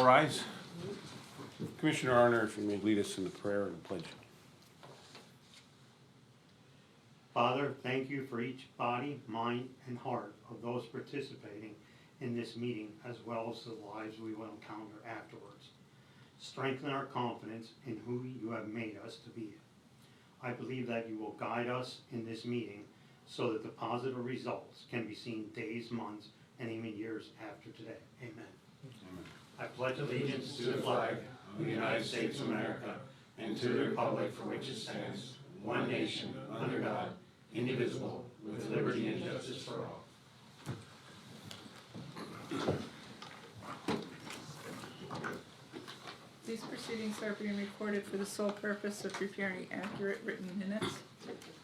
rise. Commissioner Arner, if you may lead us in the prayer and pledge. Father, thank you for each body, mind, and heart of those participating in this meeting, as well as the lives we will encounter afterwards. Strengthen our confidence in who you have made us to be. I believe that you will guide us in this meeting so that the positive results can be seen days, months, and even years after today. Amen. I pledge allegiance to the flag of the United States of America and to the republic for which it stands, one nation, under God, indivisible, with liberty and justice for all. These proceedings are being recorded for the sole purpose of preparing accurate written minutes.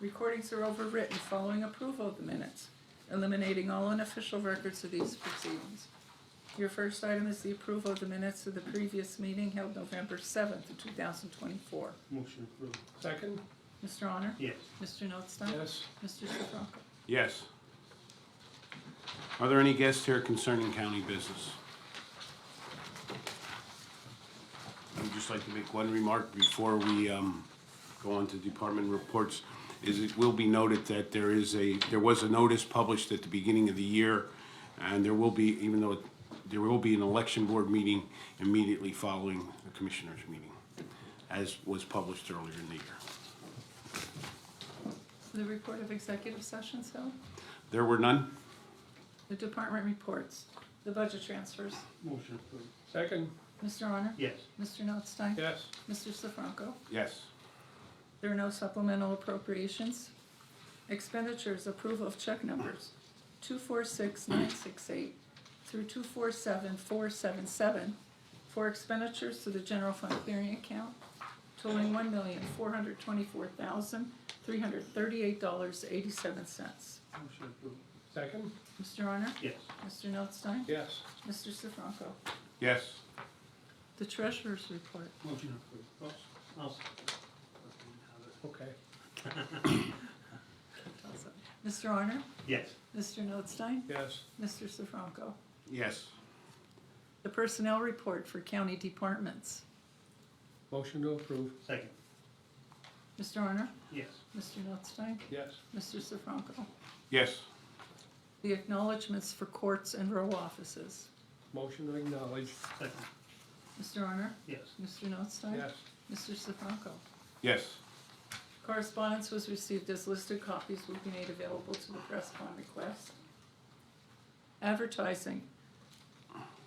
Recordings are overwritten following approval of the minutes, eliminating all unofficial records of these proceedings. Your first item is the approval of the minutes of the previous meeting held November 7th of 2024. Motion approved. Second? Mr. Honor? Yes. Mr. Notstein? Yes. Mr. Sifranco? Yes. Are there any guests here concerning county business? I would just like to make one remark before we go on to department reports. It will be noted that there was a notice published at the beginning of the year, and there will be, even though there will be an election board meeting immediately following the commissioners' meeting, as was published earlier in the year. The report of executive sessions held? There were none? The department reports. The budget transfers. Motion approved. Second? Mr. Honor? Yes. Mr. Notstein? Yes. Mr. Sifranco? Yes. There are no supplemental appropriations. Expenditures, approval of check numbers 246968 through 247477 for expenditures to the general fund clearing account totaling $1,424,338.87. Motion approved. Second? Mr. Honor? Yes. Mr. Notstein? Yes. Mr. Sifranco? Yes. The treasurer's report. Motion approved. I'll Okay. Mr. Honor? Yes. Mr. Notstein? Yes. Mr. Sifranco? Yes. The personnel report for county departments. Motion to approve. Second. Mr. Honor? Yes. Mr. Notstein? Yes. Mr. Sifranco? Yes. The acknowledgements for courts and row offices. Motion to acknowledge. Second. Mr. Honor? Yes. Mr. Notstein? Yes. Mr. Sifranco? Yes. Correspondence was received as listed. Copies will be made available to the press upon request. Advertising.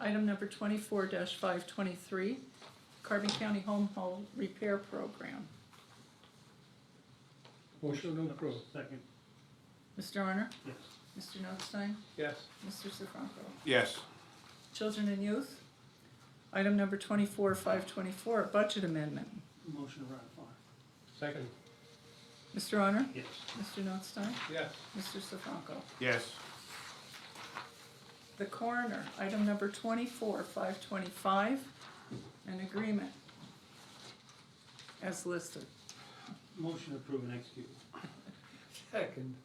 Item number 24-523, Carbon County Home Hull Repair Program. Motion to approve. Second. Mr. Honor? Yes. Mr. Notstein? Yes. Mr. Sifranco? Yes. Children and Youth. Item number 24-524, a budget amendment. Motion to ratify. Second? Mr. Honor? Yes. Mr. Notstein? Yes. Mr. Sifranco? Yes. The Coroner. Item number 24-525, an agreement as listed. Motion to approve and execute. Second?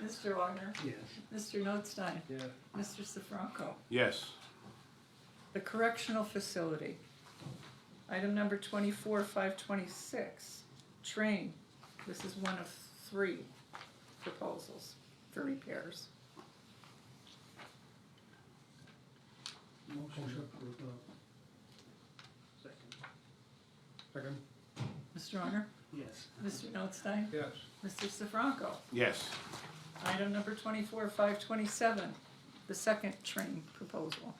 Mr. Honor? Yes. Mr. Notstein? Yes. Mr. Sifranco? Yes. The Correctional Facility. Item number 24-526, Train. This is one of 3 proposals for repairs. Motion approved. Second. Second? Mr. Honor? Yes. Mr. Notstein? Yes. Mr. Sifranco? Yes. Item number 24-527, the second train proposal.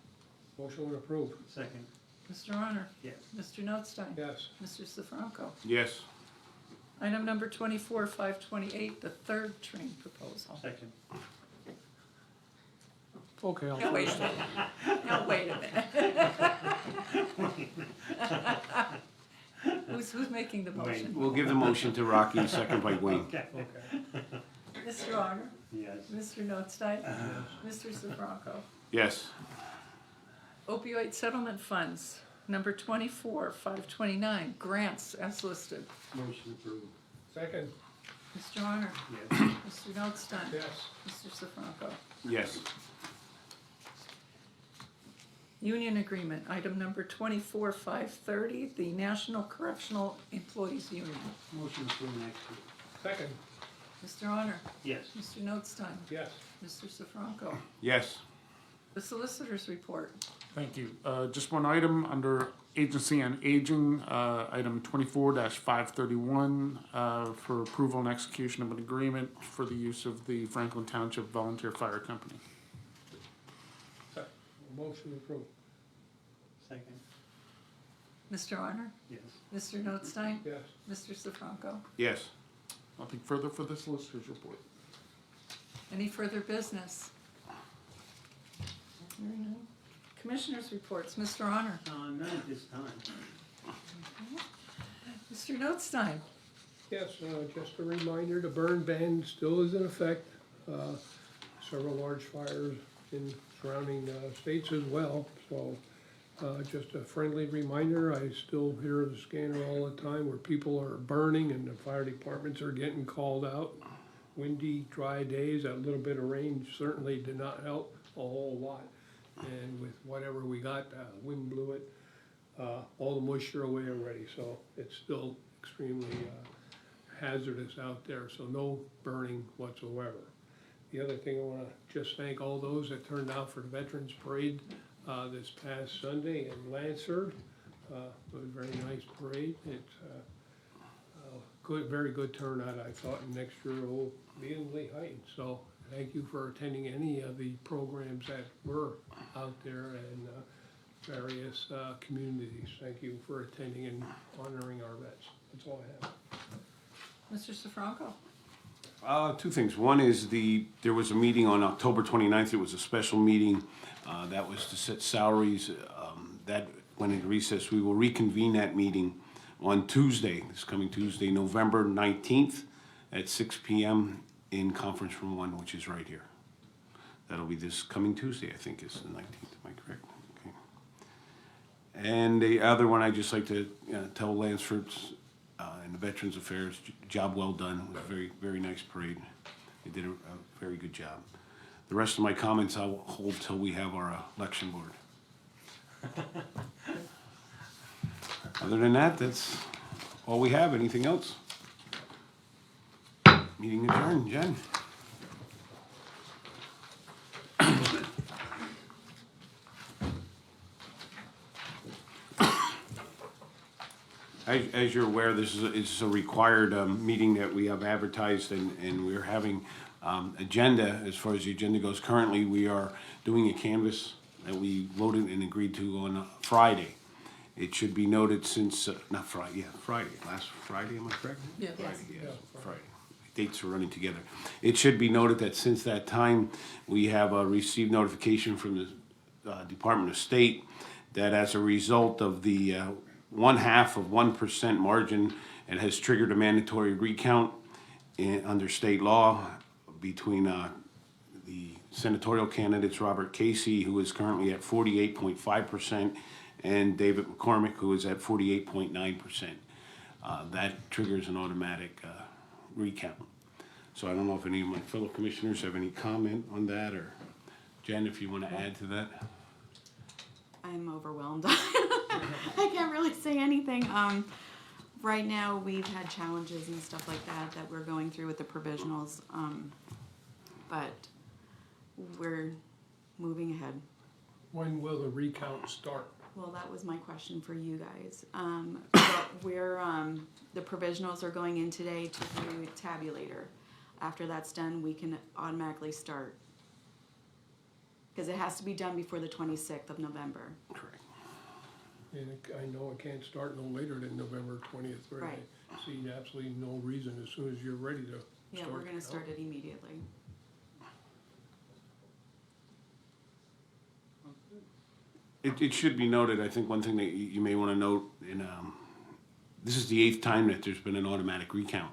Motion to approve. Second. Mr. Honor? Yes. Mr. Notstein? Yes. Mr. Sifranco? Yes. Item number 24-528, the third train proposal. Second. Okay, Now wait a minute. Now wait a minute. Who's making the motion? We'll give the motion to Rocky, second by Wayne. Okay. Okay. Mr. Honor? Yes. Mr. Notstein? Mr. Sifranco? Yes. Opioid settlement funds, number 24-529, grants as listed. Motion approved. Second? Mr. Honor? Yes. Mr. Notstein? Yes. Mr. Sifranco? Yes. Union agreement, item number 24530, the National Correctional Employees Union. Motion to approve next week. Second. Mr. Honor? Yes. Mr. Notstein? Yes. Mr. Sifranco? Yes. The Solicitor's report. Thank you. Just one item under Agency on Aging, item 24-531, for approval and execution of an agreement for the use of the Franklin Township Volunteer Fire Company. Motion approved. Second. Mr. Honor? Yes. Mr. Notstein? Yes. Mr. Sifranco? Yes. Nothing further for the Solicitor's report. Any further business? Hearing none. Commissioners' reports. Mr. Honor? None at this time. Mr. Notstein? Yes, just a reminder, the burn ban still is in effect. Several large fires in surrounding states as well, so just a friendly reminder. I still hear the scanner all the time where people are burning and the fire departments are getting called out. Windy, dry days, that little bit of rain certainly did not help a whole lot. And with whatever we got, wind blew it, all the moisture away already, so it's still extremely hazardous out there, so no burning whatsoever. The other thing, I wanna just thank all those that turned out for the Veterans Parade this past Sunday in Lansford. It was a very nice parade. It's good, very good turnout, I thought, and next year it will be in Lee Heights. So thank you for attending any of the programs that were out there in various communities. Thank you for attending and honoring our vets. That's all I have. Mr. Sifranco? Two things. One is there was a meeting on October 29th. It was a special meeting that was to set salaries. That went into recess. We will reconvene that meeting on Tuesday, this coming Tuesday, November 19th at 6 p.m. in Conference Room 1, which is right here. That'll be this coming Tuesday, I think, is the 19th. Am I correct? Okay. And the other one, I'd just like to tell Lansford's and the Veterans Affairs, job well done. It was a very, very nice parade. They did a very good job. The rest of my comments I'll hold till we have our election board. Other than that, that's all we have. Anything else? Meeting adjourned. Jen? As you're aware, it's a required meeting that we have advertised, and we're having agenda. As far as the agenda goes, currently we are doing a canvass that we voted and agreed to on Friday. It should be noted since, not Friday, yeah, Friday, last Friday, am I correct? Yes. Friday, yes, Friday. Dates are running together. It should be noted that since that time, we have received notification from the Department of State that as a result of the 0.5% margin, it has triggered a mandatory recount under state law between the senatorial candidates Robert Casey, who is currently at 48.5%, and David McCormick, who is at 48.9%. That triggers an automatic recount. So I don't know if any of my fellow commissioners have any comment on that, or Jen, if you want to add to that. I'm overwhelmed. I can't really say anything. Right now, we've had challenges and stuff like that we're going through with the provisionals, but we're moving ahead. When will the recount start? Well, that was my question for you guys. But we're, the provisionals are going in today to do tabulator. After that's done, we can automatically start. Because it has to be done before the 26th of November. Correct. And I know it can't start no later than November 20th, right? Right. I see absolutely no reason as soon as you're ready to Yeah, start. we're gonna start it immediately. It should be noted, I think one thing that you may want to note, this is the 8th time that there's been an automatic recount.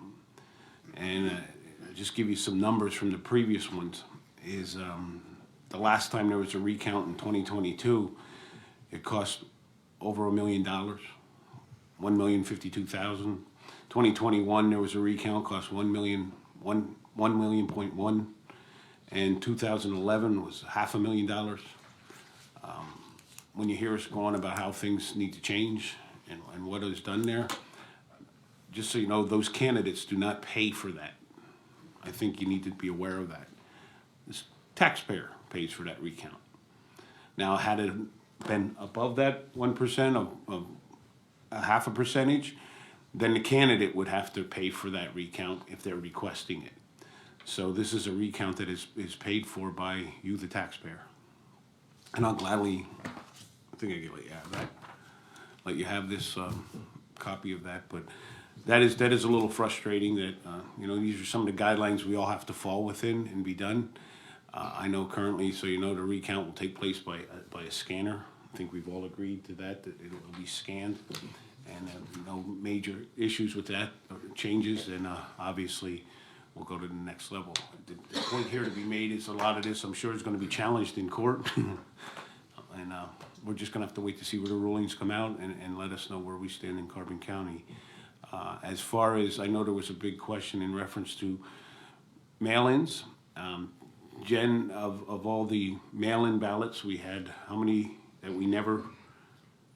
And I'll just give you some numbers from the previous ones, is the last time there was a recount in 2022, it cost over $1 million, $1,052,000. 2021, there was a recount, cost $1 million, and 2011 was $500,000. when you hear us go on about how things need to change and what is done there, just so you know, those candidates do not pay for that. I think you need to be aware of that. This taxpayer pays for that recount. Now, had it been above that 1% of a half a percentage, then the candidate would have to pay for that recount if they're requesting it. So this is a recount that is paid for by you, the taxpayer. And I'll gladly, I think I can let you have that. Let you have this copy of that, but that is a little frustrating that, you know, these are some of the guidelines we all have to fall within and be done. I know currently, so you know, the recount will take place by a scanner. I think we've all agreed to that it will be scanned. And no major issues with that, or changes, and obviously we'll go to the next level. The point here to be made is a lot of this, I'm sure, is going to be challenged in court. And we're just going to have to wait to see where the rulings come out and let us know where we stand in Carbon County. As far as, I know there was a big question in reference to mail-ins. Jen, of all the mail-in ballots, we had how many that we never...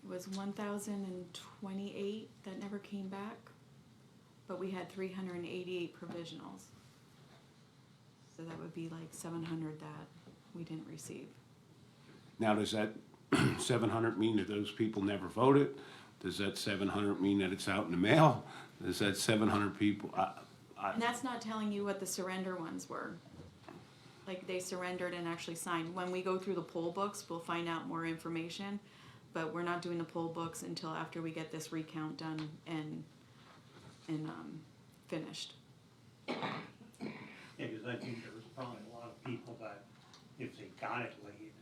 It was 1,028 that never came back, but we had 388 provisionals. So that would be like 700 that we didn't receive. Now, does that 700 mean that those people never voted? Does that 700 mean that it's out in the mail? Does that 700 people... And that's not telling you what the surrender ones were. Like they surrendered and actually signed. When we go through the poll books, we'll find out more information, but we're not doing the poll books until after we get this recount done and finished. Yeah, because I think there was probably a lot of people that, if they got it late,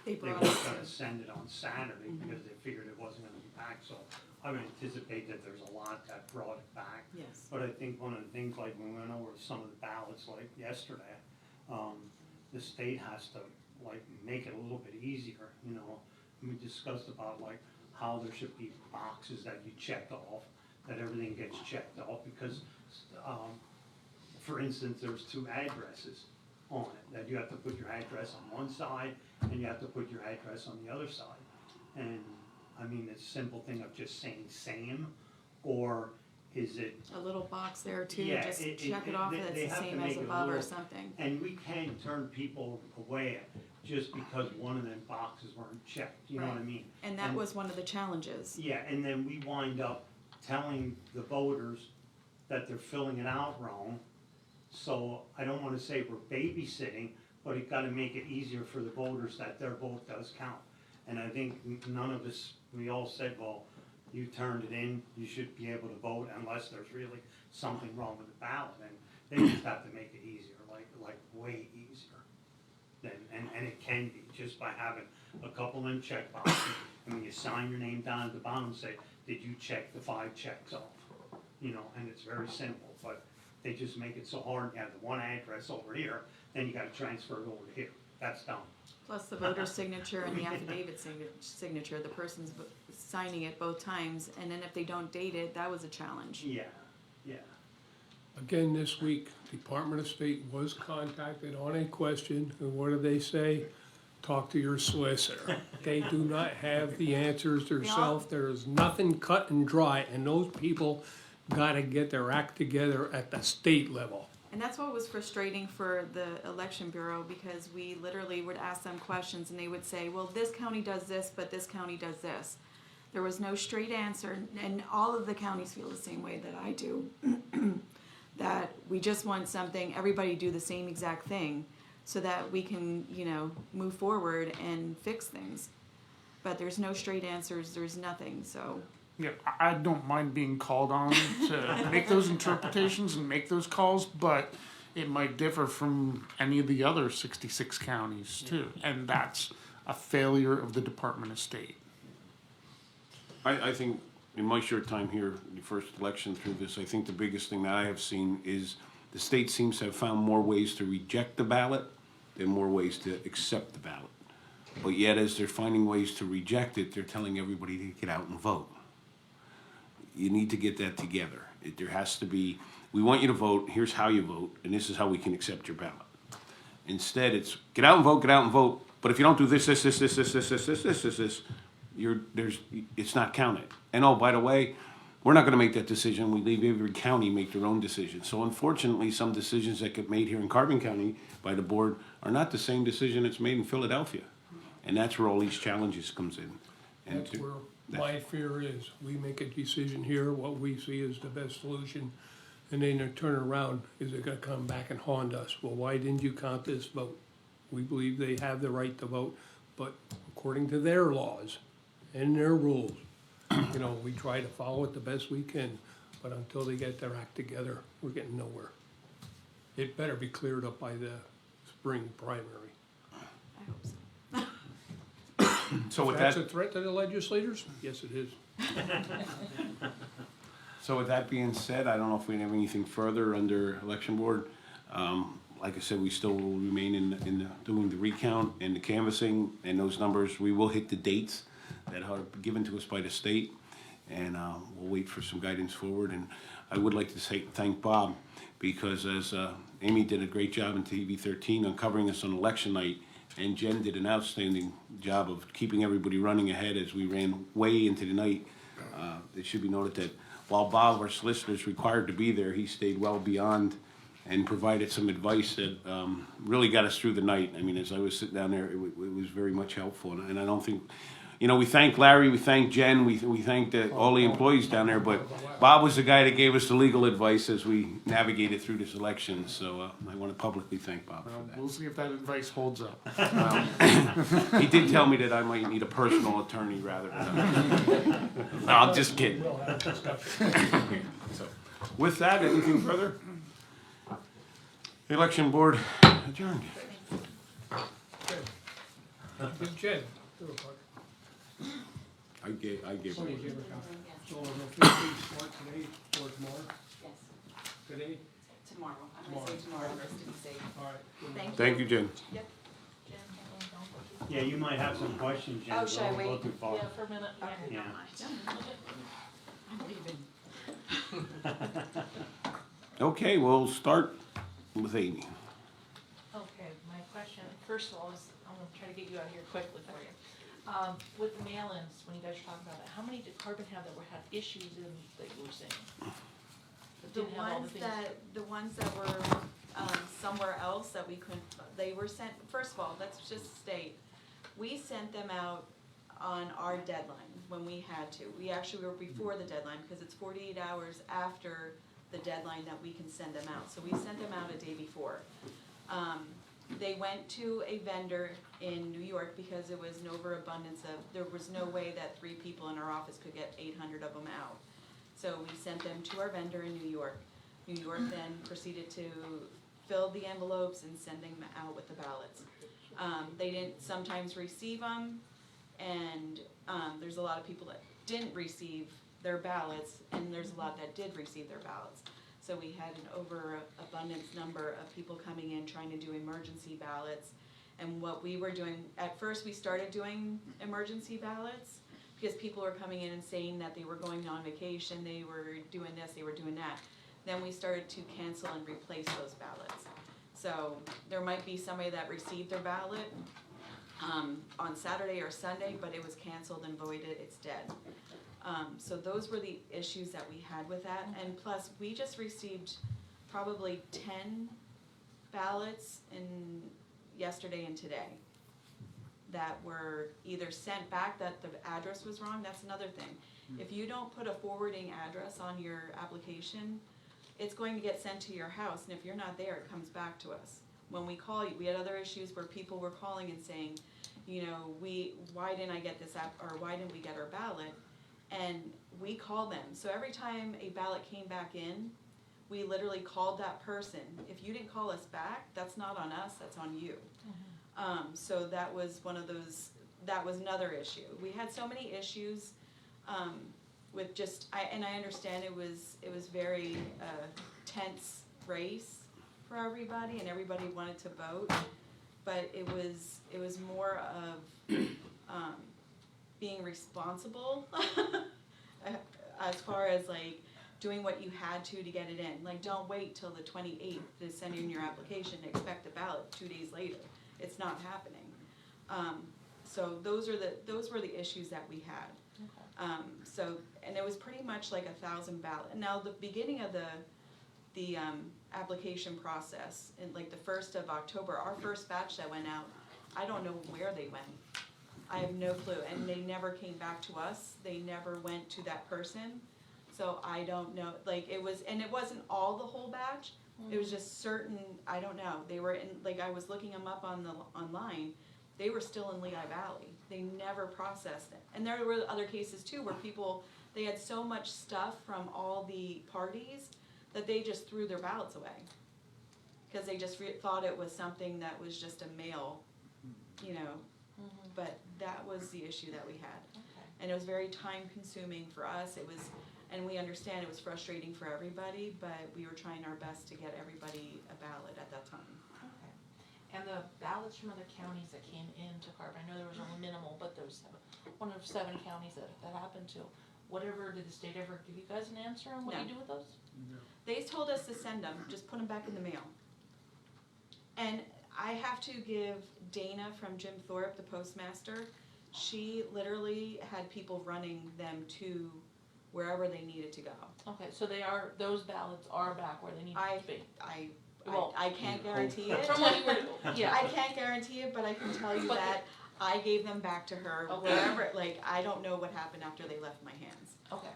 They they brought were it. gonna send it on Saturday because they figured it wasn't gonna be back, so I would anticipate that there's a lot that brought it back. Yes. But I think one of the things, like when we went over some of the ballots like yesterday, the state has to like make it a little bit easier, you know. And we discussed about like how there should be boxes that you check off, that everything gets checked off, because, for instance, there's 2 addresses on it, that you have to put your address on one side and you have to put your address on the other side. And I mean, the simple thing of just saying Sam, or is it, A little box there too, Yeah, just it- check it it- off they- that they it's the have to same as make it a above or little- something. and we can turn people away just because one of them boxes weren't checked, you know what I Right. mean? And that was one of the challenges. Yeah, and then we wind up telling the voters that they're filling it out wrong. So I don't wanna say we're babysitting, but it gotta make it easier for the voters that their vote does count. And I think none of us, we all said, well, you turned it in, you should be able to vote unless there's really something wrong with the ballot. And they just have to make it easier, like way easier. And it can be, just by having a couple of them check boxes. And when you sign your name down at the bottom, say, did you check the 5 checks off? You know, and it's very simple, but they just make it so hard. You have the one address over here, then you gotta transfer it over to here. That's dumb. Plus the voter signature and the affidavit signature, the person's signing it both times, and then if they don't date it, that was a challenge. Yeah, yeah. Again, this week, Department of State was contacted on a question, and what do they say? Talk to your solicitor. They do not have the answers themselves, there is nothing cut and dry, and those people gotta get their act together at the state level. And that's what was frustrating for the election bureau, because we literally would ask them questions and they would say, well, this county does this, but this county does this. There was no straight answer, and all of the counties feel the same way that I do. That we just want something, everybody do the same exact thing, so that we can, you know, move forward and fix things. But there's no straight answers, there's nothing, so. Yeah, I don't mind being called on to make those interpretations and make those calls, but it might differ from any of the other 66 counties too, and that's a failure of the Department of State. I think in my short time here, the first election through this, I think the biggest thing that I have seen is the state seems to have found more ways to reject the ballot than more ways to accept the ballot. But yet, as they're finding ways to reject it, they're telling everybody to get out and vote. You need to get that together. There has to be, we want you to vote, here's how you vote, and this is how we can accept your ballot. Instead, it's get out and vote, But if you don't do this, it's not counted. And oh, by the way, we're not gonna make that decision, we leave every county make their own decision. So unfortunately, some decisions that get made here in Carbon County by the board are not the same decision that's made in Philadelphia. And that's where all these challenges comes in. And That's where my fear is. We make a decision here, what we see is the best solution, and then they turn around, is it gonna come back and haunt us? Well, why didn't you count this vote? We believe they have the right to vote, but according to their laws and their rules, you know, we try to follow it the best we can, but until they get their act together, we're getting nowhere. It better be cleared up by the spring primary. I hope so. so with That's that, a threat to the legislators? Yes, it is. so with that being said, I don't know if we have anything further under election board. Like I said, we still will remain in doing the recount and the canvassing and those numbers. We will hit the dates that are given to us by the state, and we'll wait for some guidance forward. And I would like to thank Bob, because as Amy did a great job in TV 13 on covering us on election night, and Jen did an outstanding job of keeping everybody running ahead as we ran way into the night. It should be noted that while Bob, our solicitor, is required to be there, he stayed well beyond and provided some advice that really got us through the night. I mean, as I was sitting down there, it was very much helpful. And I don't think, you know, we thank Larry, we thank Jen, we thank all the employees down there, but Bob was the guy that gave us the legal advice as we navigated through this election. So I want to publicly thank Bob Well, for that. we'll see if that advice holds up. He did tell me that I might need a personal attorney rather than. No, I'm just kidding. We'll have a discussion. So, with that, anything further? Election board adjourned. Give Jen. I gave Somebody her. give her a copy. So we'll officially start today or tomorrow? Yes, Today? tomorrow. I'm gonna say tomorrow first to be safe. All right. Good. Thank you. Thank you, Jen. Yep. Yeah, you might have some questions, Jen. Oh, should I Don't go wait? too far. for a minute. Okay. Yeah. I'm leaving. Okay, we'll start with Amy. Okay, my question, first of all, is, I'm gonna try to get you out of here quickly for you. With the mail-ins, when you guys were talking about that, how many did Carbon have that had issues in, that you were saying? That The didn't have all ones things? the ones that were, somewhere else that we couldn't, they were sent, first of all, let's just state, we sent them out on our deadline when we had to. We actually were before the deadline, because it's 48 hours after the deadline that we can send them out. So we sent them out a day before. They went to a vendor in New York because it was an overabundance of, there was no way that 3 people in our office could get 800 of them out. So we sent them to our vendor in New York. New York then proceeded to fill the envelopes and send them out with the ballots. They didn't sometimes receive them, and there's a lot of people that didn't receive their ballots, and there's a lot that did receive their ballots. So we had an overabundance number of people coming in trying to do emergency ballots. And what we were doing, at first we started doing emergency ballots because people were coming in and saying that they were going on vacation, they were doing this, they were doing that. Then we started to cancel and replace those ballots. So there might be somebody that received their ballot on Saturday or Sunday, but it was canceled and voided, it's dead. So those were the issues that we had with that, and plus, we just received probably 10 ballots in yesterday and today that were either sent back that the address was wrong. That's another thing. If you don't put a forwarding address on your application, it's going to get sent to your house, and if you're not there, it comes back to us. When we call you, we had other issues where people were calling and saying, you know, why didn't I get this app, or why didn't we get our ballot? And we called them. So every time a ballot came back in, we literally called that person. If you didn't call us back, that's not on us, that's on you. So that was one of those, that was another issue. We had so many issues with just, I understand it was very tense race for everybody, and everybody wanted to vote, but it was more of being responsible as far as like doing what you had to get it in. Like, don't wait till the 28th to send in your application and expect a ballot 2 days later. It's not happening. So those were the issues that we had. So, and it was pretty much like 1,000 ballot. Now, the beginning of the application process, in like the 1st of October, our first batch that went out, I don't know where they went. I have no clue, and they never came back to us. They never went to that person. So I don't know, like it wasn't all the whole batch. It was just certain, I don't know. They were in, like I was looking them up online. They were still in Lehigh Valley. They never processed it. And there were other cases too where people, they had so much stuff from all the parties that they just threw their ballots away. Because they just thought it was something that was just a mail, you know. But that was the issue that we had. Okay. And it was very time consuming for us. It was, and we understand it was frustrating for everybody, but we were trying our best to get everybody a ballot at that time. Okay. And the ballots from other counties that came into Carbon, I know there was only minimal, but there was one of 7 counties that happened to. Whatever, did the state ever give you guys an answer on what No. you do with those? They told us to send them, just put them back in the mail. And I have to give Dana from Jim Thorpe, the postmaster, she literally had people running them to wherever they needed to go. Okay, so those ballots are back where they need to be. Well, I can't guarantee it. From what you were, yeah. I can't guarantee it, but I can tell you But that I gave them back to her Okay. wherever, like, I don't know what happened after they left my hands. Okay.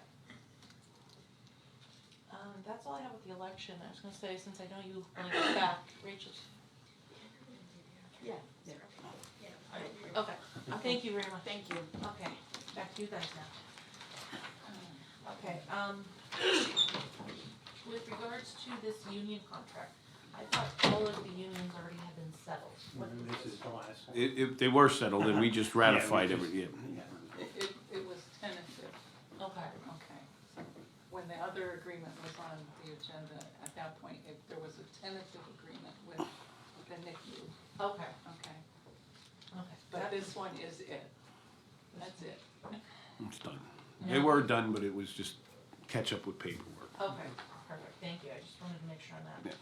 That's all I have with the election. I was gonna say, since I know you want to get back, Rachel. Yeah. Okay, thank you very much. Thank you. Okay, back to you guys now. Okay, with regards to this union contract, I thought all of the unions already had been settled. What And this is the last one. If they were settled, and we just ratified Yeah, we every, just- yeah. It was tentative, Okay, okay. When the other agreement was on the agenda, at that point, there was a tentative agreement with the NICU, okay, okay? okay. But this one is it. That's it. It's done. They were done, but it was just catch up with paperwork. Okay, perfect, thank you, I just wanted to make sure on that.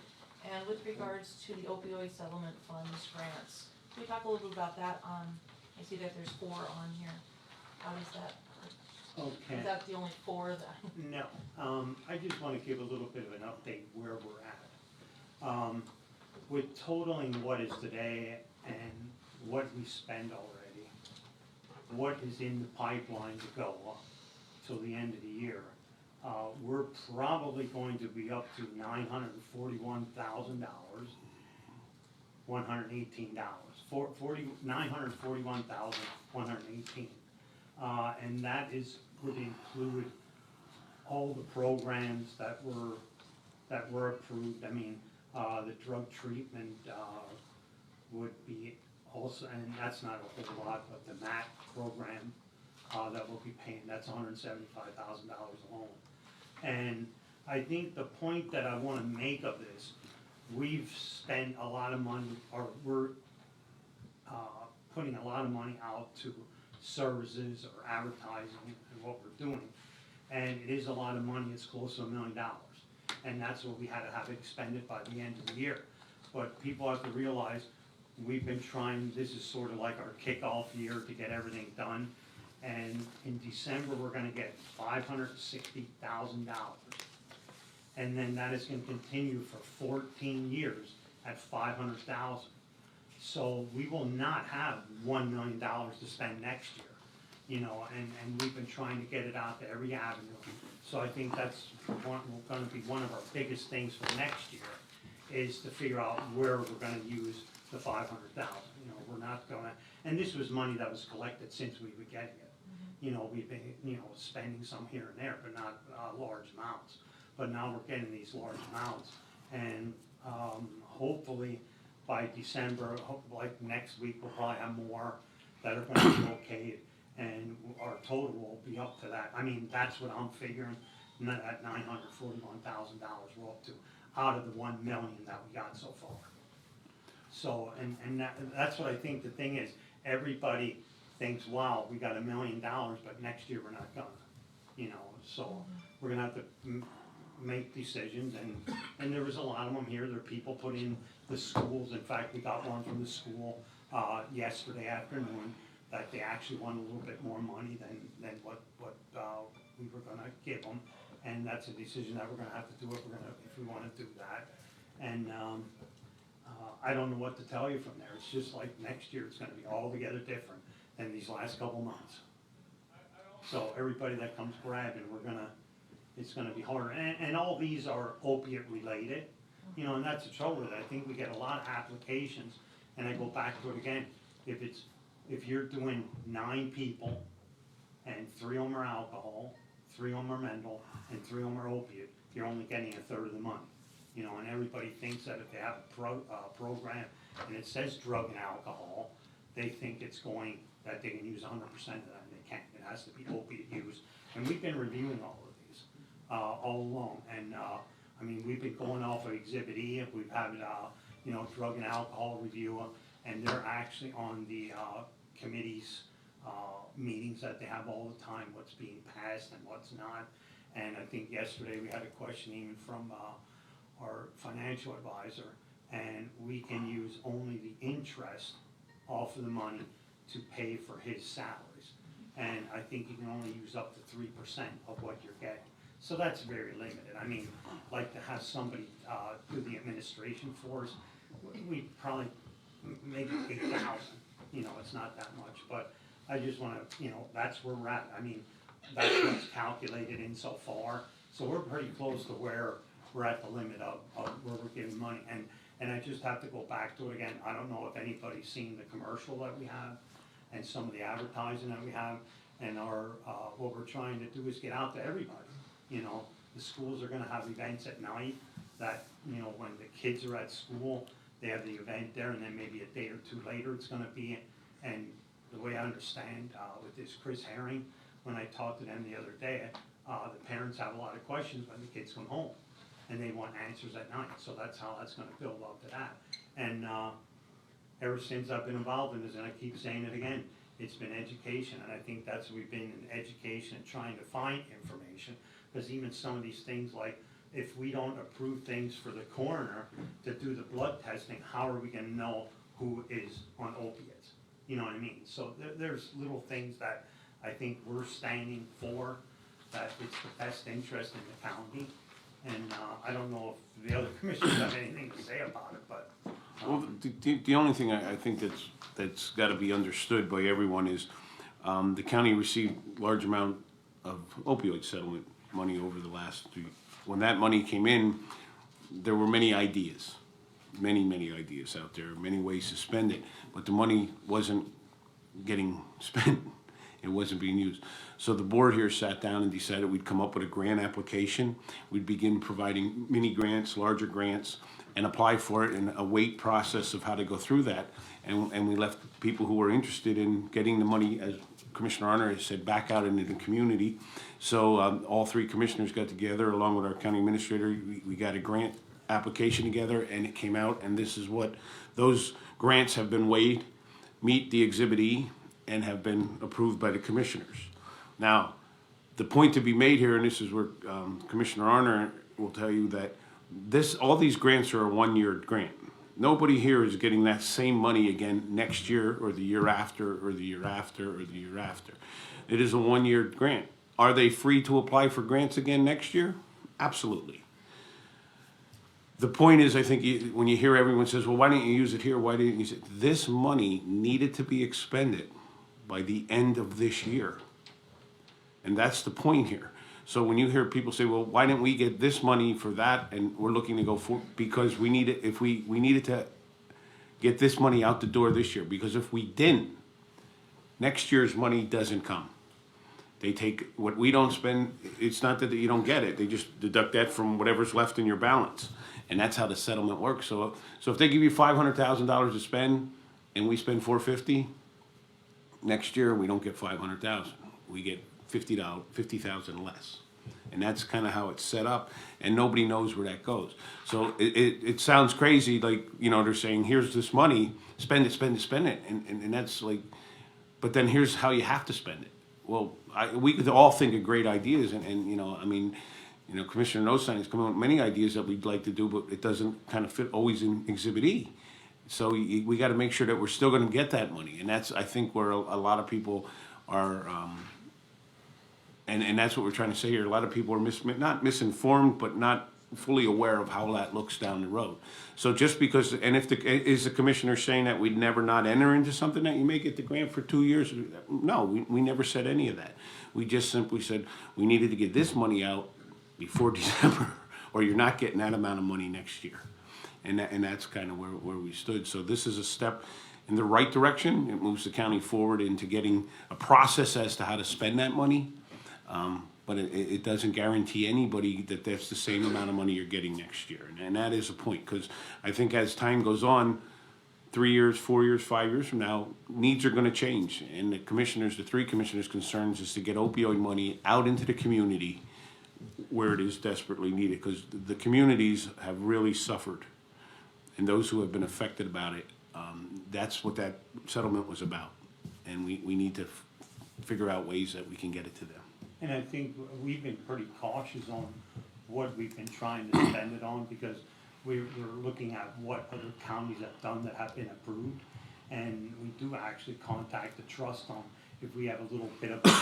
And with regards to the opioid settlement funds grants, can we talk a little bit about that? I see that there's 4 on here. How is that? Okay. Is that the only 4 that? No, I just wanna give a little bit of an update where we're at. With totaling what is today and what we spend already, what is in the pipeline to go up till the end of the year, we're probably going to be up to $941,000, $118, $941,118. And that would include all the programs that were approved. I mean, the drug treatment, would be also, and that's not a whole lot, but the MAC program, that we'll be paying, that's $175,000 alone. And I think the point that I wanna make of this, we've spent a lot of money, or we're, putting a lot of money out to services or advertising and what we're doing. And it is a lot of money, it's close to $1 million. And that's what we had to have expended by the end of the year. But people have to realize, we've been trying, this is sort of like our kickoff year to get everything done. And in December, we're gonna get $560,000. And then that is gonna continue for 14 years at $500,000. So we will not have $1 million to spend next year, you know, and we've been trying to get it out to every avenue. So I think that's gonna be one of our biggest things for next year, is to figure out where we're gonna use the 500,000. You know, we're not gonna, and this was money that was collected since we were getting it. You know, we've been, you know, spending some here and there, but not large amounts. But now we're getting these large amounts, and hopefully by December, like next week, we'll probably have more that are gonna be okayed, and our total will be up to that. I mean, that's what I'm figuring, at $941,000 we're up to, out of the 1 million that we got so far. So, and that's what I think the thing is, everybody thinks, wow, we got $1 million, but next year we're not gonna, you know, so we're gonna have to make decisions, and there was a lot of them here, there are people put in the schools, in fact, we got one from the school, yesterday afternoon, that they actually want a little bit more money than what we were gonna give them. And that's a decision that we're gonna have to do if we wanna do that. And, I don't know what to tell you from there. It's just like next year, it's gonna be altogether different than these last couple months. So everybody that comes grabbing, it's gonna be harder. And all these are opiate related, you know, and that's the trouble with it. I think we get a lot of applications, and I go back to it again. If you're doing 9 people, and 3 of them are alcohol, 3 of them are mental, and 3 of them are opiate, you're only getting a third of the money. You know, and everybody thinks that if they have a program and it says drug and alcohol, they think that they can use 100% of that, and they can't. It has to be opiate use. And we've been reviewing all of these, all along. And, I mean, we've been going off of Exhibit E, we've had, you know, drug and alcohol review, and they're actually on the, committees, meetings that they have all the time, what's being passed and what's not. And I think yesterday we had a question even from, our financial advisor, and we can use only the interest off of the money to pay for his salaries. And I think you can only use up to 3% of what you're getting. So that's very limited. I mean, like to have somebody do the administration for us, we probably maybe 8,000. You know, it's not that much, but I just wanna, you know, that's where we're at. I mean, that's what's calculated in so far. So we're pretty close to where we're at the limit of where we're giving money. And I just have to go back to it again. I don't know if anybody's seen the commercial that we have and some of the advertising that we have. And what we're trying to do is get out to everybody. You know, the schools are gonna have events at night that, you know, when the kids are at school, they have the event there, and then maybe a day or two later it's gonna be. And the way I understand with this Chris Herring, when I talked to them the other day, the parents have a lot of questions when the kids come home, and they want answers at night, so that's how that's gonna build up to that. And ever since I've been involved in this, and I keep saying it again, it's been education, and I think we've been in education and trying to find information, because even some of these things, like if we don't approve things for the coroner to do the blood testing, how are we gonna know who is on opiates? You know what I mean? So there's little things that I think we're standing for, that it's the best interest in the county. And I don't know if the other commissioners have anything to say about it, but. Well, the only thing I think that's gotta be understood by everyone is, the county received large amount of opioid settlement money over the last 2 years. When that money came in, there were many ideas out there, many ways to spend it, but the money wasn't getting spent. It wasn't being used. So the board here sat down and decided we'd come up with a grant application. We'd begin providing mini grants, larger grants, and apply for it, and a wait process of how to go through that. And we left people who were interested in getting the money, as Commissioner Arner has said, back out into the community. So all 3 commissioners got together along with our county administrator. We got a grant application together, and it came out, and this is what those grants have been weighed, meet the Exhibit E, and have been approved by the commissioners. Now, the point to be made here, and this is where Commissioner Arner will tell you that all these grants are a 1-year grant. Nobody here is getting that same money again next year or the year after or the year after or the year after. It is a 1-year grant. Are they free to apply for grants again next year? Absolutely. The point is, I think when you hear everyone says, well, why didn't you use it here? Why didn't you use it? This money needed to be expended by the end of this year. And that's the point here. So when you hear people say, well, why didn't we get this money for that? And we're looking to go for, because we need it, we needed to get this money out the door this year. Because if we didn't, next year's money doesn't come. They take what we don't spend. It's not that you don't get it. They just deduct that from whatever's left in your balance. And that's how the settlement works. So if they give you $500,000 to spend and we spend $450, next year we don't get $500,000. We get $50,000 less. And that's kind of how it's set up, and nobody knows where that goes. So it sounds crazy, like, you know, they're saying, here's this money, spend it, and that's like, but then here's how you have to spend it. Well, we could all think of great ideas, and you know, I mean, you know, Commissioner Nostein has come up with many ideas that we'd like to do, but it doesn't kind of fit always in Exhibit E. So we gotta make sure that we're still gonna get that money, and that's, I think, where a lot of people are, and that's what we're trying to say here, a lot of people are not misinformed, but not fully aware of how that looks down the road. So just because, and if is the commissioner saying that we'd never not enter into something that you may get the grant for 2 years? No, we never said any of that. We just simply said we needed to get this money out before December, or you're not getting that amount of money next year. And that's kind of where we stood. So this is a step in the right direction. It moves the county forward into getting a process as to how to spend that money. But it doesn't guarantee anybody that that's the same amount of money you're getting next year. And that is a point, because I think as time goes on, 3 years, 4 years, 5 years from now, needs are gonna change. And the three commissioners' concerns is to get opioid money out into the community where it is desperately needed, because the communities have really suffered. And those who have been affected about it, that's what that settlement was about. And we need to figure out ways that we can get it to them. And I think we've been pretty cautious on what we've been trying to spend it on, because we're looking at what other counties have done that have been approved. And we do actually contact the trust on if we have a little bit of a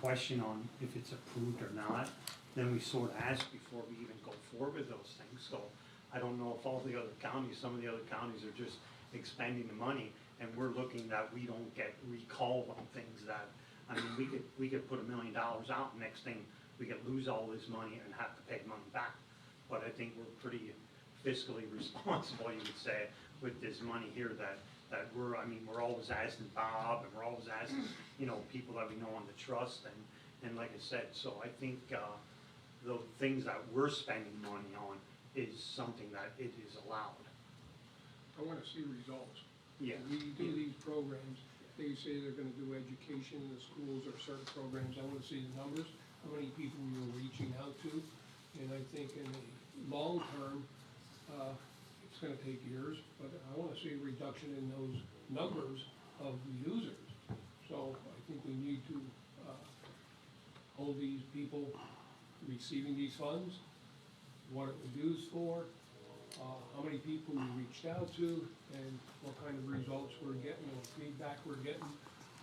question on if it's approved or not, then we sort of ask before we even go forward with those things. So I don't know if all the other counties, some of the other counties are just expending the money, and we're looking that we don't get recalled on things that, I mean, we could put $1 million out, and next thing, we could lose all this money and have to pay money back. But I think we're pretty fiscally responsible, you would say, with this money here that we're always asking Bob, and we're always asking, people that we know on the trust, and like I said, so I think, the things that we're spending money on is something that it is allowed. I wanna see results. Yeah. We do these programs, they say they're gonna do education in the schools or certain programs, I wanna see the numbers, how many people we were reaching out to. And I think in the long term, it's gonna take years, but I wanna see a reduction in those numbers of users. So I think we need to, hold these people receiving these funds, what it was used for, how many people we reached out to, and what kind of results we're getting, or feedback we're getting,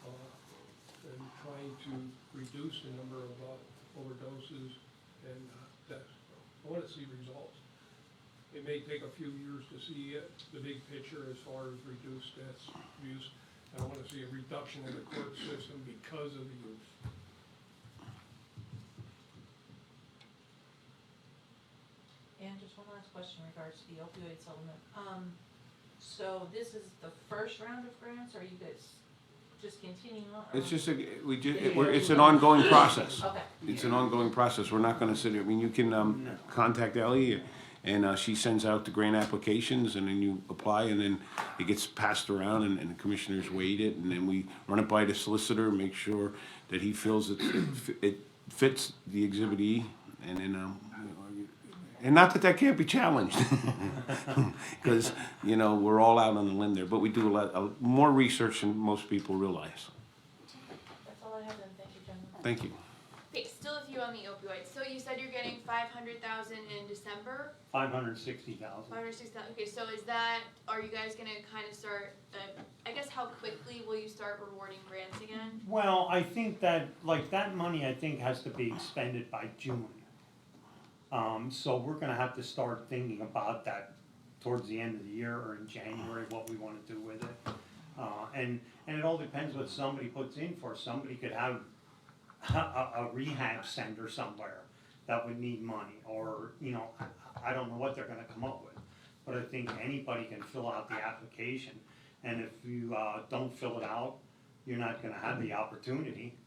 and trying to reduce the number of overdoses and deaths. I wanna see results. It may take a few years to see the big picture as far as reduced deaths, use. I wanna see a reduction in the court system because of the use. And just one last question in regards to the opioid settlement. So this is the first round of grants, or are you guys just continuing on? or- It's just, it's an ongoing process. Okay, It's an ongoing process. We're not gonna sit here, I mean, you can, contact Ellie, and, she sends out the grant applications, and then you apply, and then it gets passed around, and the commissioners weight it, and then we run it by the solicitor, make sure that he feels it fits the Exhibit E, and then, and not that can't be challenged, because, we're all out on the limb there, but we do a lot, more research than most people realize. that's all I have then, thank you, gentlemen. Thank you. Okay, still a few on the opioids. So you said you're getting 500,000 in December, 560,000. 560,000. Okay, so are you guys gonna kind of start? I guess how quickly will you start rewarding grants again? Well, I think that, that money, I think, has to be expended by June. So we're gonna have to start thinking about that towards the end of the year or in January, what we wanna do with it. And it all depends what somebody puts in for. Somebody could have a rehab center somewhere that would need money, or, I don't know what they're gonna come up with. But I think anybody can fill out the application, and if you, don't fill it out, you're not gonna have the opportunity.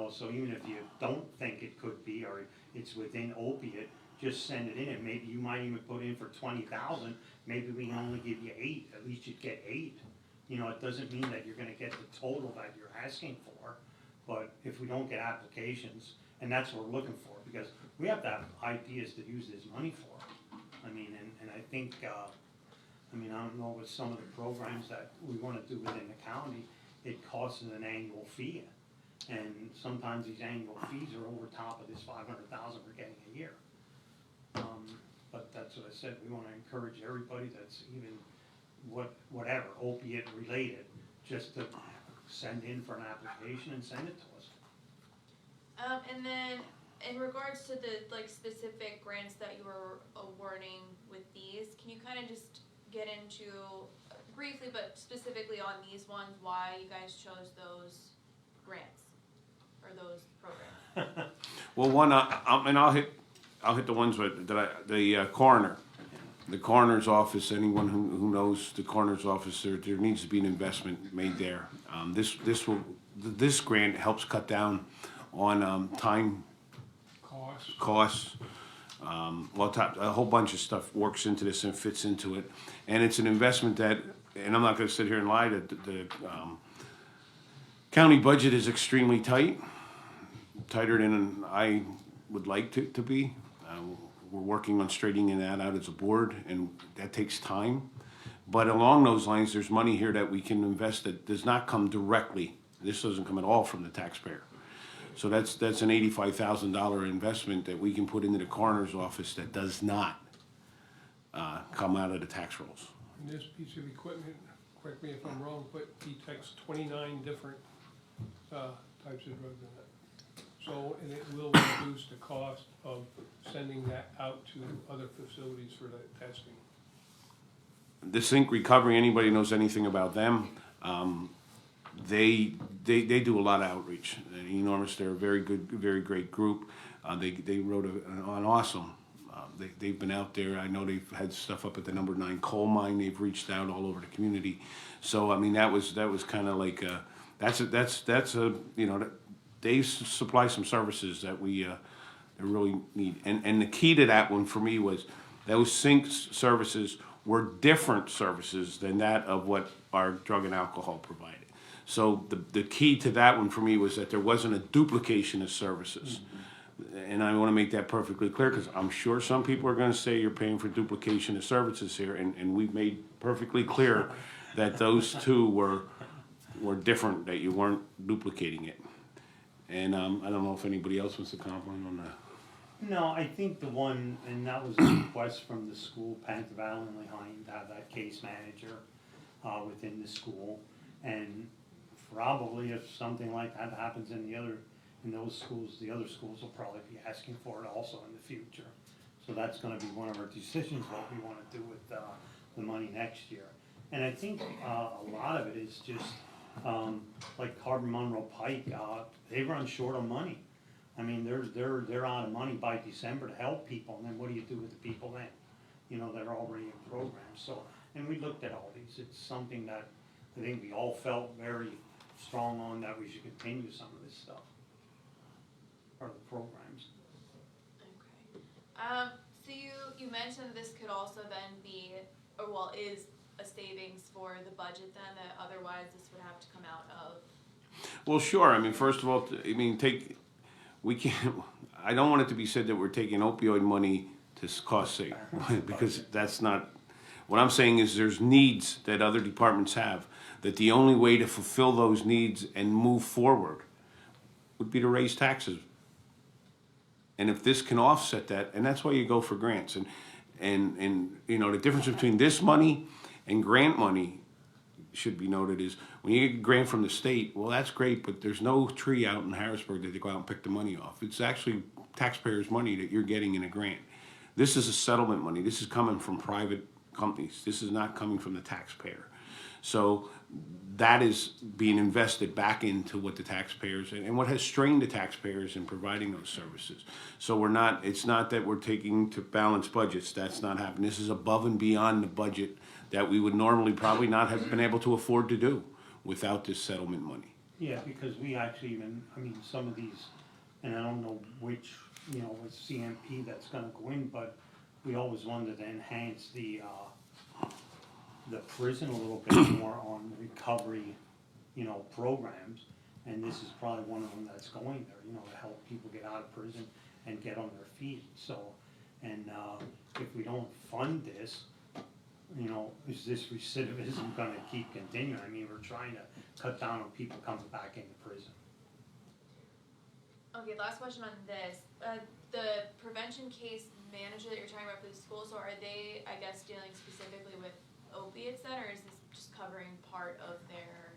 So even if you don't think it could be, or it's within opiate, just send it in, and maybe you might even put in for 20,000, maybe we can only give you 8, at least you'd get 8. It doesn't mean that you're gonna get the total that you're asking for, but if we don't get applications, and that's what we're looking for, because we have to have ideas to use this money for. I mean, and I think, I don't know, with some of the programs that we wanna do within the county, it costs an annual fee. And sometimes these annual fees are over top of this 500,000 we're getting a year. But that's what I said, we wanna encourage everybody that's even whatever opiate related, just to send in for an application and send it to us. And then in regards to the like specific grants that you were awarding with these, can you kind of just get into briefly, but specifically on these ones, why you guys chose those grants or those programs? Well, one, and I'll hit the ones the coroner. The coroner's office, anyone who knows the coroner's office, there needs to be an investment made there. This grant helps cut down on time costs. A whole bunch of stuff works into this and fits into it. And it's an investment that, and I'm not gonna sit here and lie, that the county budget is extremely tight, tighter than I would like to be. We're working on straightening that out as a board, and that takes time. But along those lines, there's money here that we can invest that does not come directly. This doesn't come at all from the taxpayer. So that's an $85,000 investment that we can put into the coroner's office that does not come out of the tax rolls. And this piece of equipment, correct me if I'm wrong, but detects 29 different types of drugs in it. So, and it will reduce the cost of sending that out to other facilities for the testing. The Sync Recovery, anybody knows anything about them, they do a lot of outreach. Enormous, they're a very good, very great group. They wrote an awesome, they've been out there. I know they've had stuff up at the number 9 coal mine. They've reached out all over the community. So, I mean, that was kind of like, that's a, you know, they supply some services that we really need. And the key to that one for me was those Sync services were different services than that of what our drug and alcohol provided. So the key to that one for me was that there wasn't a duplication of services. And I want to make that perfectly clear, because I'm sure some people are going to say you're paying for duplication of services here, and we've made perfectly clear that those two were different, that you weren't duplicating it. And I don't know if anybody else wants to comment on that. No, I think the one, and that was a request from the school, Panther Valley and Lehigh, to have that case manager within the school. And probably if something like that happens in those schools, the other schools will probably be asking for it also in the future. So that's gonna be one of our decisions, what we wanna do with the money next year. And I think a lot of it is just, like Carbon Monroe Pike, they run short on money. I mean, they're out of money by December to help people, and then what do you do with the people then? You know, they're already in programs, so, and we looked at all these, it's something that I think we all felt very strong on, that we should continue some of this stuff, or the programs. Okay. So you mentioned this could also then be, or well, is a savings for the budget then, that otherwise this would have to come out of? Well, sure. I mean, first of all, I mean, we can't, I don't want it to be said that we're taking opioid money to cost save, because that's not, what I'm saying is there's needs that other departments have, that the only way to fulfill those needs and move forward would be to raise taxes. And if this can offset that, and that's why you go for grants. And you know, the difference between this money and grant money, should be noted, is when you get a grant from the state, well, that's great, but there's no tree out in Harrisburg that they go out and pick the money off. It's actually taxpayers' money that you're getting in a grant. This is a settlement money. This is coming from private companies. This is not coming from the taxpayer. So that is being invested back into what the taxpayers, and what has strained the taxpayers in providing those services. So it's not that we're taking to balance budgets. That's not happening. This is above and beyond the budget that we would normally probably not have been able to afford to do without this settlement money. Yeah, because we actually even, I mean, some of these, and I don't know which, you know, with CMP that's gonna go in, but we always wanted to enhance the prison a little bit more on recovery, you know, programs. And this is probably one of them that's going there, you know, to help people get out of prison and get on their feet. So, and if we don't fund this, you know, is this recidivism gonna keep continuing? I mean, we're trying to cut down on people coming back into prison. Okay, Okay, last question on this. The prevention case manager that you're talking about for the school, so are they, I guess, dealing specifically with opiates then, or is this just covering part of their?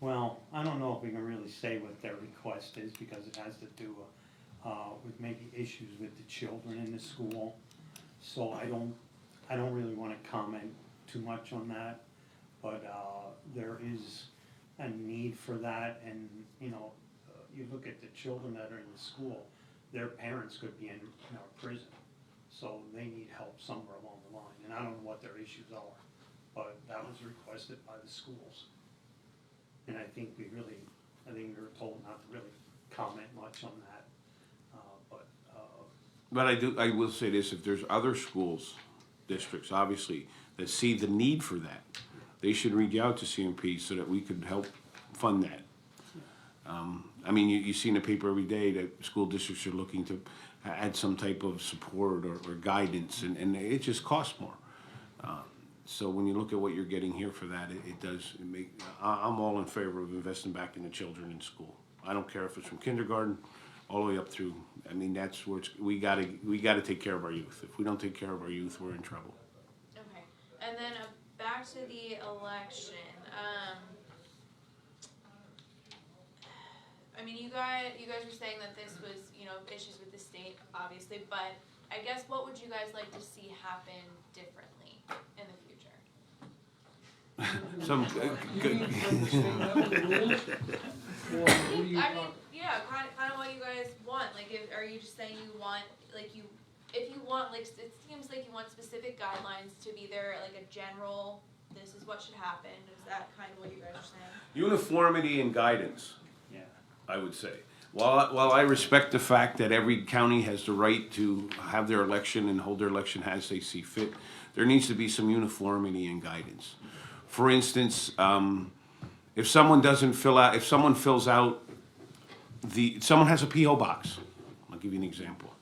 Well, I don't know if we can really say what their request is, because it has to do with maybe issues with the children in the school. So I don't really wanna comment too much on that, but there is a need for that, and, you know, you look at the children that are in the school, their parents could be in our prison, so they need help somewhere along the line, and I don't know what their issues are, but that was requested by the schools. And I think we were told not to really comment much on that, But I will say this, if there's other schools, districts, obviously, that see the need for that, they should reach out to CMP so that we could help fund that. I mean, you see in the paper every day that school districts are looking to add some type of support or guidance, and it just costs more. So when you look at what you're getting here for that, it does make, I'm all in favor of investing back in the children in school. I don't care if it's from kindergarten all the way up through, I mean, that's where it's, we gotta take care of our youth. If we don't take care of our youth, we're in trouble. Okay, and then back to the election. I mean, you guys were saying that this was, you know, issues with the state, obviously, but I guess what would you guys like to see happen differently in the future? Some, Or what do you I mean, want? yeah, kind of what you guys want. Like, are you just saying you want, like, if you want, like, it seems like you want specific guidelines to be there, like a general, this is what should happen. Is that kind of what you guys are saying? uniformity and guidance, yeah. I would say. While I respect the fact that every county has the right to have their election and hold their election as they see fit, there needs to be some uniformity and guidance. For instance, if someone fills out someone has a P.O. box, I'll give you an example.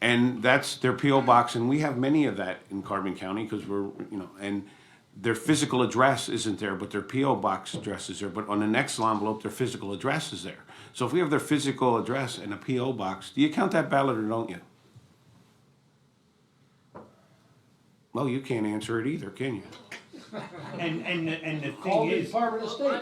And that's their P.O. box, and we have many of that in Carbon County, because and their physical address isn't there, but their P.O. box address is there, but on the next envelope, their physical address is there. So if we have their physical address and a P.O. box, do you count that ballot or don't you? Well, you can't answer it either, can you? And the Call thing the is, Department of State.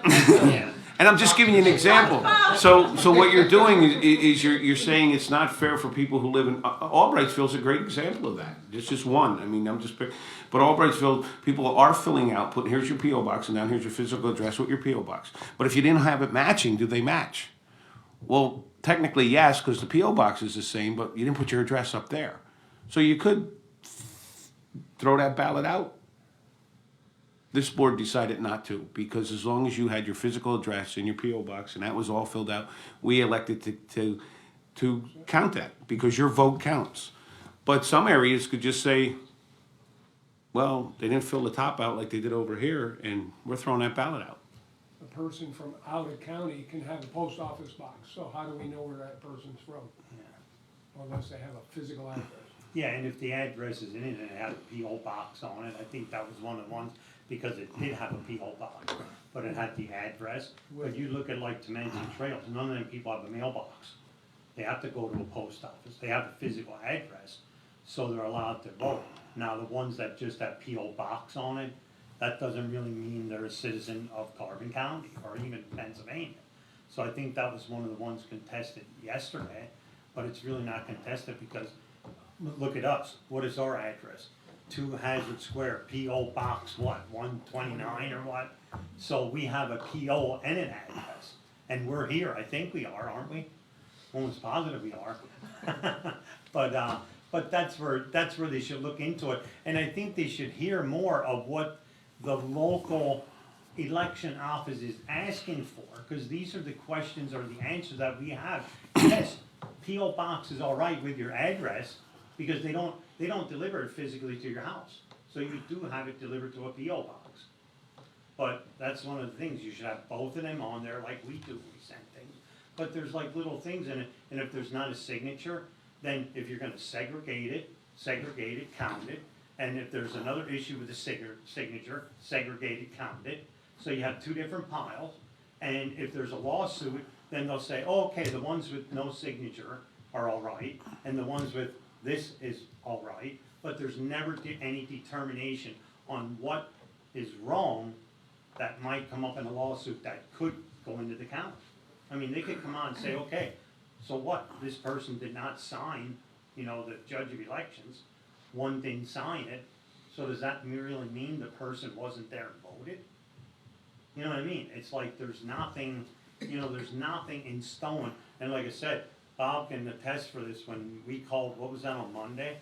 yeah, And I'm just giving you an example. So what you're doing is you're saying it's not fair for people who live in, Albrightsville's a great example of that. It's just one. I mean, but Albrightsville, people are filling out, here's your P.O. box, and down here's your physical address with your P.O. box. But if you didn't have it matching, do they match? Well, technically, yes, because the P.O. box is the same, but you didn't put your address up there. So you could throw that ballot out. This board decided not to, because as long as you had your physical address in your P.O. box and that was all filled out, we elected to count that, because your vote counts. But some areas could just say, well, they didn't fill the top out like they did over here, and we're throwing that ballot out. A person from out of county can have a post office box, so how do we know where that person's from? Unless they have a physical address. yeah, and if the address is in it and it had a P.O. box on it, I think that was one of the ones, because it did have a P.O. box, but it had the address. But you look at like Temansi Trails, none of them people have a mailbox. They have to go to a post office, they have a physical address, so they're allowed to vote. Now, the ones that just have P.O. box on it, that doesn't really mean they're a citizen of Carbon County or even Pennsylvania. So I think that was one of the ones contested yesterday, but it's really not contested because, look at us, what is our address? 2 Hazard Square, P.O. Box, what, 129 or what? So we have a P.O. and an address, and we're here, I think we are, aren't we? Almost positive we are. But that's where they should look into it, and I think they should hear more of what the local election office is asking for, because these are the questions or the answers that we have. Yes, P.O. Box is all right with your address, because they don't deliver it physically to your house. So you do have it delivered to a P.O. box. But that's one of the things, you should have both of them on there like we do, we send things. But there's like little things in it, and if there's not a signature, then if you're gonna segregate it, count it. And if there's another issue with the signature, segregate it, count it. So you have 2 different piles, And if there's a lawsuit, then they'll say, oh, okay, the ones with no signature are all right, and the ones with this is all right, but there's never any determination on what is wrong that might come up in a lawsuit that could go into the county. I mean, they could come on and say, okay, so what, this person did not sign, you know, the judge of elections, one didn't sign it, so does that really mean the person wasn't there and voted? You know what I mean? It's like there's nothing, you know, there's nothing in stone. And like I said, Bob can attest for this, when we called, what was that, on Monday?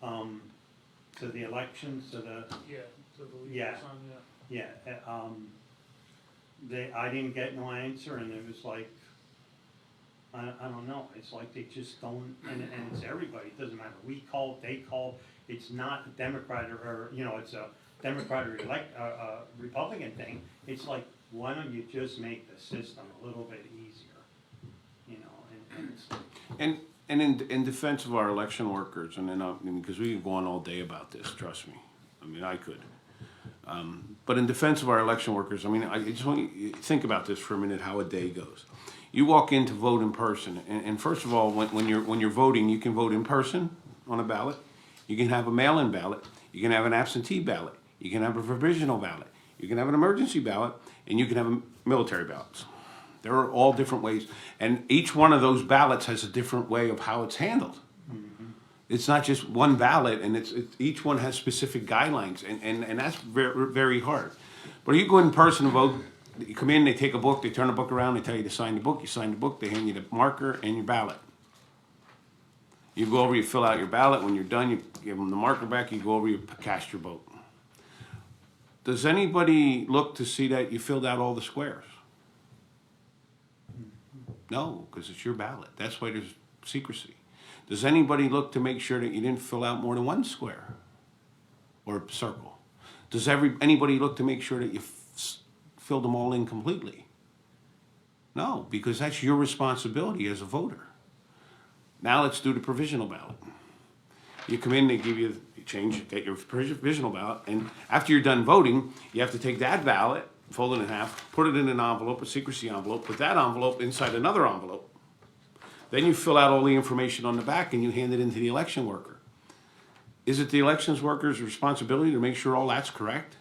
To the elections, to the, Yeah, to the Yeah. son, yeah, I didn't get no answer, and it was like, I don't know, it's like they just don't, and it's everybody, it doesn't matter, we called, they called, it's not a Democrat or, you know, it's a Democrat or Republican thing, it's like, why don't you just make the system a little bit easier, you know, and it's like, And in defense of our election workers, and then, because we could go on all day about this, trust me, I mean, I could. But in defense of our election workers, I mean, I just want you to think about this for a minute, how a day goes. You walk in to vote in person, and first of all, when you're voting, you can vote in person on a ballot, you can have a mail-in ballot, you can have an absentee ballot, you can have a provisional ballot, you can have an emergency ballot, and you can have military ballots. There are all different ways, and each one of those ballots has a different way of how it's handled. It's not just one ballot, and each one has specific guidelines, and that's very, very hard. But you go in person and vote, you come in, they take a book, they turn the book around, they tell you to sign the book, you sign the book, they hand you the marker and your ballot. You go over, you fill out your ballot, when you're done, you give them the marker back, you go over, you cast your vote. Does anybody look to see that you filled out all the squares? No, because it's your ballot. That's why there's secrecy. Does anybody look to make sure that you didn't fill out more than one square or circle? Does anybody look to make sure that you filled them all in completely? No, because that's your responsibility as a voter. Now let's do the provisional ballot. You come in, they give you, get your provisional ballot, and after you're done voting, you have to take that ballot, fold it in half, put it in an envelope, a secrecy envelope, put that envelope inside another envelope. Then you fill out all the information on the back and you hand it into the election worker. Is it the elections worker's responsibility to make sure all that's correct?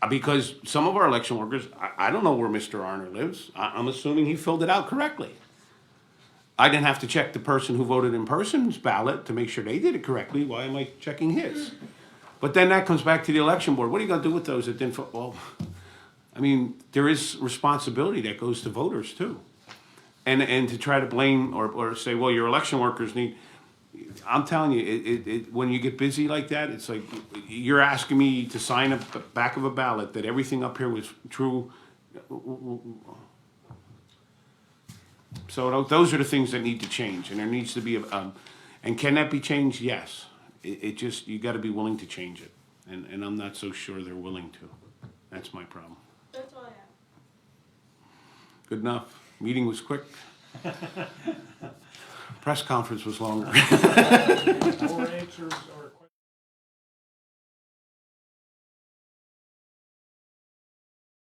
Because some of our election workers, I don't know where Mr. Arner lives. I'm assuming he filled it out correctly. I didn't have to check the person who voted in person's ballot to make sure they did it correctly. Why am I checking his? But then that comes back to the election board. What are you going to do with those that didn't vote? Well, I mean, there is responsibility that goes to voters too. And to try to blame or say, well, your election workers need, I'm telling you, when you get busy like that, it's like you're asking me to sign a back of a ballot that everything up here was true. So those are the things that need to change, and there needs to be and can that be changed? Yes. It just, you got to be willing to change it, and I'm not so sure they're willing to. That's my problem. That's all I have. Good enough. Meeting was quick. Press conference was longer. More answers